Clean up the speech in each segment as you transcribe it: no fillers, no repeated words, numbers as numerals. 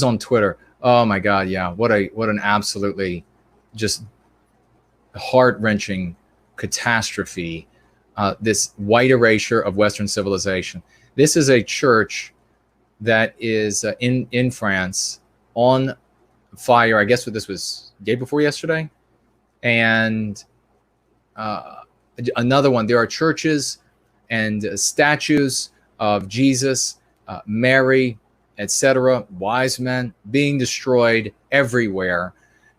on Twitter. Oh my God, yeah. What an absolutely just heart-wrenching catastrophe. This white erasure of Western civilization. This is a church that is in France on fire. I guess what this was day before yesterday, and another one. There are churches and statues of Jesus, Mary, etc., wise men being destroyed everywhere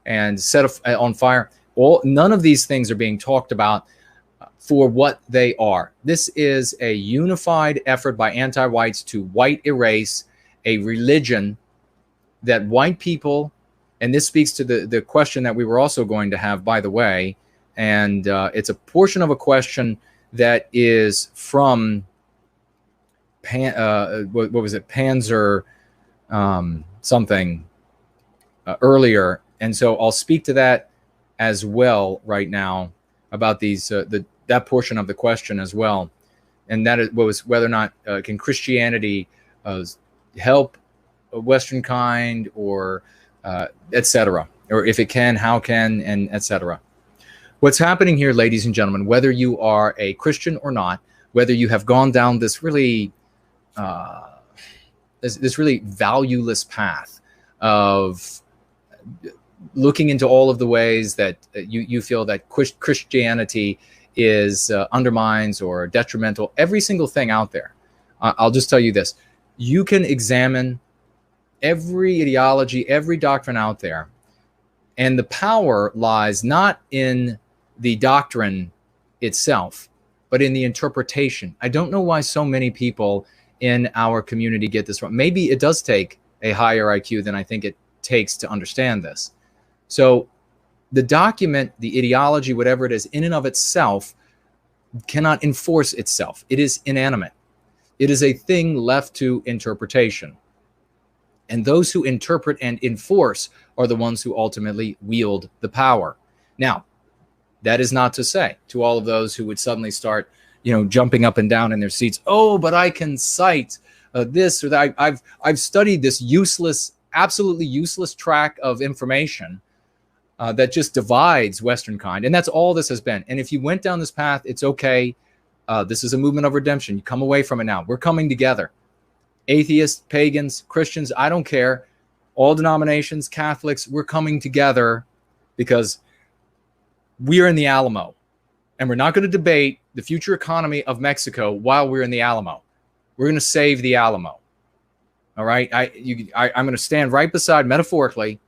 and set on fire. None of these things are being talked about for what they are. This is a unified effort by anti-whites to white erase a religion that white people, and this speaks to the question that we were also going to have, by the way, and it's a portion of a question that is from what was it, Panzer something earlier, and so I'll speak to that as well right now about these that portion of the question as well, and that was whether or not can Christianity help a Western kind, or etc., or if it can, how can, and etc. What's happening here, ladies and gentlemen, whether you are a Christian or not, whether you have gone down this really this really valueless path of looking into all of the ways that you feel that Christianity is undermines or detrimental, every single thing out there. I'll just tell you this. You can examine every ideology, every doctrine out there, and the power lies not in the doctrine itself, but in the interpretation. I don't know why so many people in our community get this wrong. Maybe it does take a higher IQ than I think it takes to understand this. So the document, the ideology, whatever it is, in and of itself, cannot enforce itself. It is inanimate. It is a thing left to interpretation. And those who interpret and enforce are the ones who ultimately wield the power. Now, that is not to say to all of those who would suddenly start, jumping up and down in their seats, oh, but I can cite this or that. I've studied this useless, absolutely useless track of information that just divides Western kind. And that's all this has been. And if you went down this path, it's okay. This is a movement of redemption. You come away from it now. We're coming together. Atheists, pagans, Christians, I don't care. All denominations, Catholics, we're coming together because we are in the Alamo. And we're not going to debate the future economy of Mexico while we're in the Alamo. We're going to save the Alamo. All right? I'm going to stand right beside, metaphorically,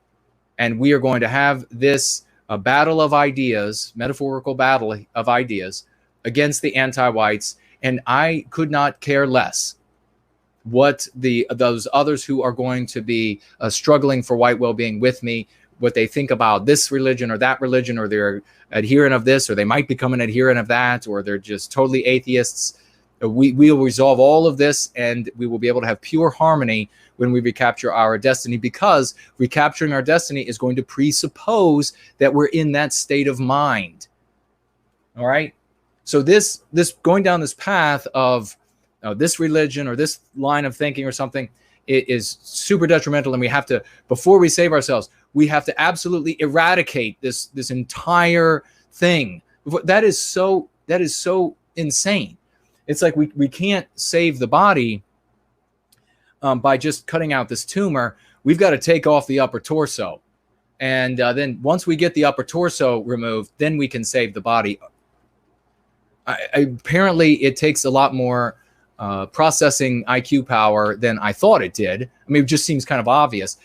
and we are going to have this battle of ideas, metaphorical battle of ideas against the anti-whites. And I could not care less what those others who are going to be struggling for white well-being with me, what they think about this religion or that religion, or they're adherent of this, or they might become an adherent of that, or they're just totally atheists. We will resolve all of this, and we will be able to have pure harmony when we recapture our destiny, because recapturing our destiny is going to presuppose that we're in that state of mind. All right? So this going down this path of this religion or this line of thinking or something, it is super detrimental, and we have to, before we save ourselves, we have to absolutely eradicate this entire thing. That is so insane. It's like we can't save the body by just cutting out this tumor. We've got to take off the upper torso, and then once we get the upper torso removed, then we can save the body. Apparently, it takes a lot more processing IQ power than I thought it did. I mean, it just seems kind of obvious.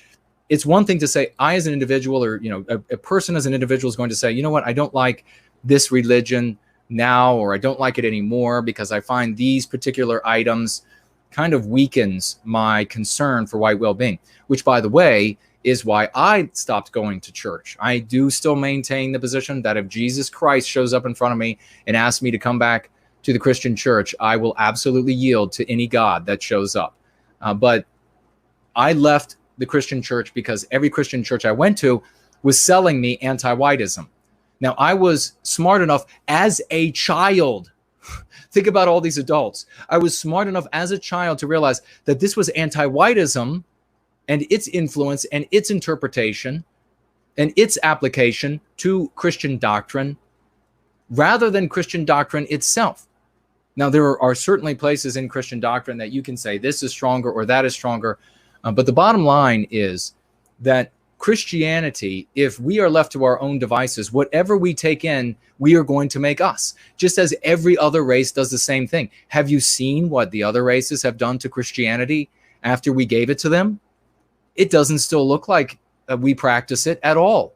It's one thing to say, I as an individual, or a person as an individual is going to say, you know what, I don't like this religion now, or I don't like it anymore because I find these particular items kind of weakens my concern for white well-being, which, by the way, is why I stopped going to church. I do still maintain the position that if Jesus Christ shows up in front of me and asks me to come back to the Christian church, I will absolutely yield to any God that shows up. But I left the Christian church because every Christian church I went to was selling me anti-whiteism. Now, I was smart enough as a child. Think about all these adults. I was smart enough as a child to realize that this was anti-whiteism and its influence and its interpretation and its application to Christian doctrine rather than Christian doctrine itself. Now, there are certainly places in Christian doctrine that you can say this is stronger or that is stronger. But the bottom line is that Christianity, if we are left to our own devices, whatever we take in, we are going to make us, just as every other race does the same thing. Have you seen what the other races have done to Christianity after we gave it to them? It doesn't still look like we practice it at all.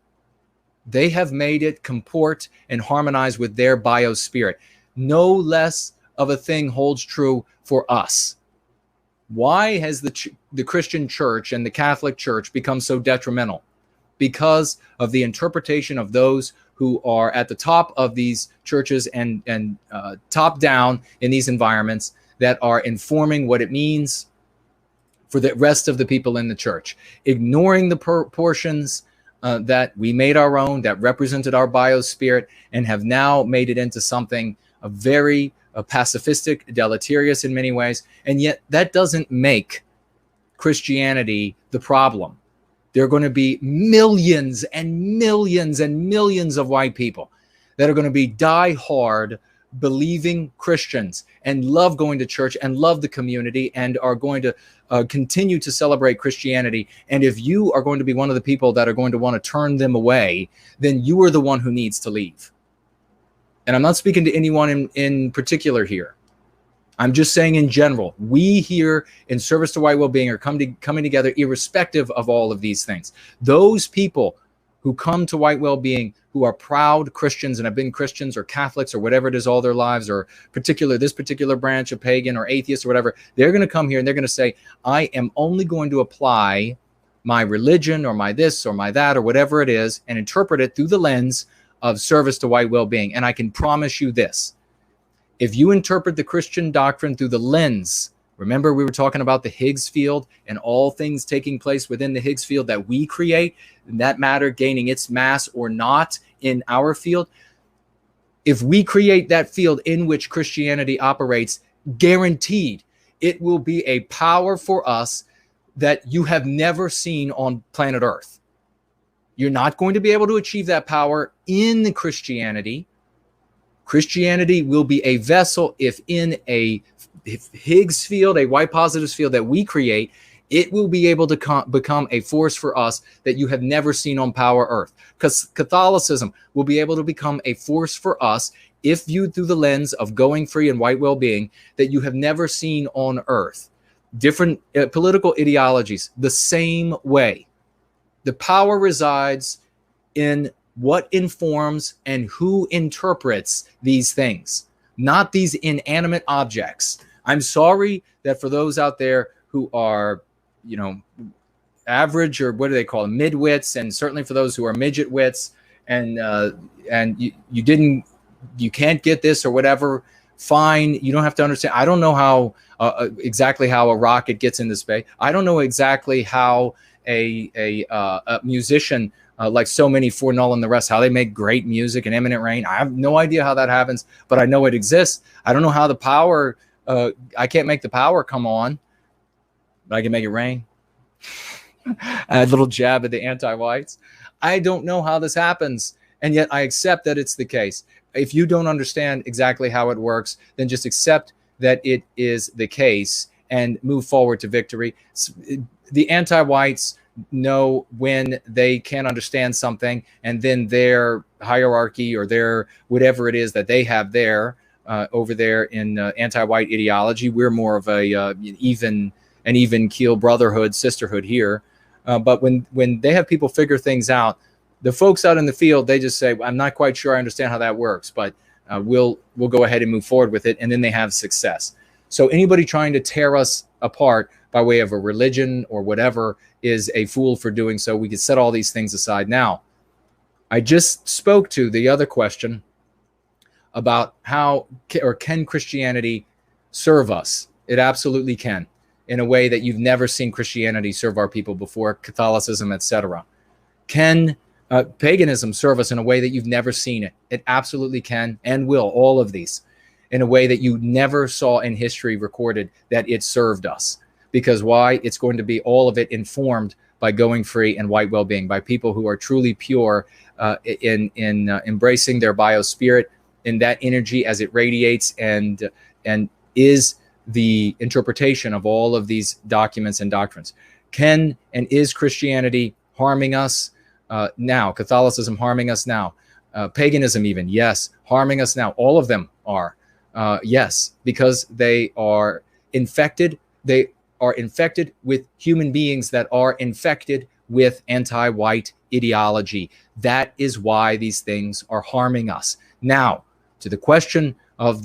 They have made it comport and harmonize with their biospirit. No less of a thing holds true for us. Why has the Christian church and the Catholic Church become so detrimental? Because of the interpretation of those who are at the top of these churches and top down in these environments that are informing what it means for the rest of the people in the church, ignoring the portions that we made our own, that represented our biospirit, and have now made it into something very pacifistic, deleterious in many ways. And yet that doesn't make Christianity the problem. There are going to be millions and millions and millions of white people that are going to be die-hard believing Christians and love going to church and love the community and are going to continue to celebrate Christianity. And if you are going to be one of the people that are going to want to turn them away, then you are the one who needs to leave. And I'm not speaking to anyone in particular here. I'm just saying in general, we here in Service to White Wellbeing are coming together irrespective of all of these things. Those people who come to White Wellbeing who are proud Christians and have been Christians or Catholics or whatever it is all their lives, or this particular branch of pagan or atheist or whatever, they're going to come here and they're going to say, I am only going to apply my religion or my this or my that or whatever it is and interpret it through the lens of service to white well-being. And I can promise you this, if you interpret the Christian doctrine through the lens, remember we were talking about the Higgs field and all things taking place within the Higgs field that we create, and that matter gaining its mass or not in our field. If we create that field in which Christianity operates, guaranteed it will be a power for us that you have never seen on planet Earth. You're not going to be able to achieve that power in Christianity. Christianity will be a vessel if in a Higgs field, a white positives field that we create, it will be able to become a force for us that you have never seen on power Earth. Because Catholicism will be able to become a force for us if viewed through the lens of going free and white well-being that you have never seen on Earth. Different political ideologies, the same way. The power resides in what informs and who interprets these things, not these inanimate objects. I'm sorry that for those out there who are, average, or what do they call them, midwits, and certainly for those who are midget wits, and you can't get this or whatever, fine, you don't have to understand. I don't know how exactly how a rocket gets into space. I don't know exactly how a musician like so many For Null and the rest, how they make great music and Imminent Rain. I have no idea how that happens, but I know it exists. I don't know how the power, I can't make the power come on, but I can make it rain. A little jab at the anti-whites. I don't know how this happens, and yet I accept that it's the case. If you don't understand exactly how it works, then just accept that it is the case and move forward to victory. The anti-whites know when they can't understand something, and then their hierarchy or their whatever it is that they have there over there in anti-white ideology, we're more of an even keel brotherhood, sisterhood here. But when they have people figure things out, the folks out in the field, they just say, I'm not quite sure I understand how that works, but we'll go ahead and move forward with it, and then they have success. So anybody trying to tear us apart by way of a religion or whatever is a fool for doing so. We could set all these things aside. Now, I just spoke to the other question about how or can Christianity serve us? It absolutely can, in a way that you've never seen Christianity serve our people before, Catholicism, etc. Can paganism serve us in a way that you've never seen it? It absolutely can and will, all of these, in a way that you never saw in history recorded that it served us. because why? It's going to be all of it informed by Going Free and White Wellbeing, by people who are truly pure in embracing their biospirit, in that energy as it radiates and is the interpretation of all of these documents and doctrines. Can and is Christianity harming us now? Catholicism harming us now? Paganism even, yes, harming us now. All of them are, yes, because they are infected. They are infected with human beings that are infected with anti-white ideology. That is why these things are harming us. Now, to the question of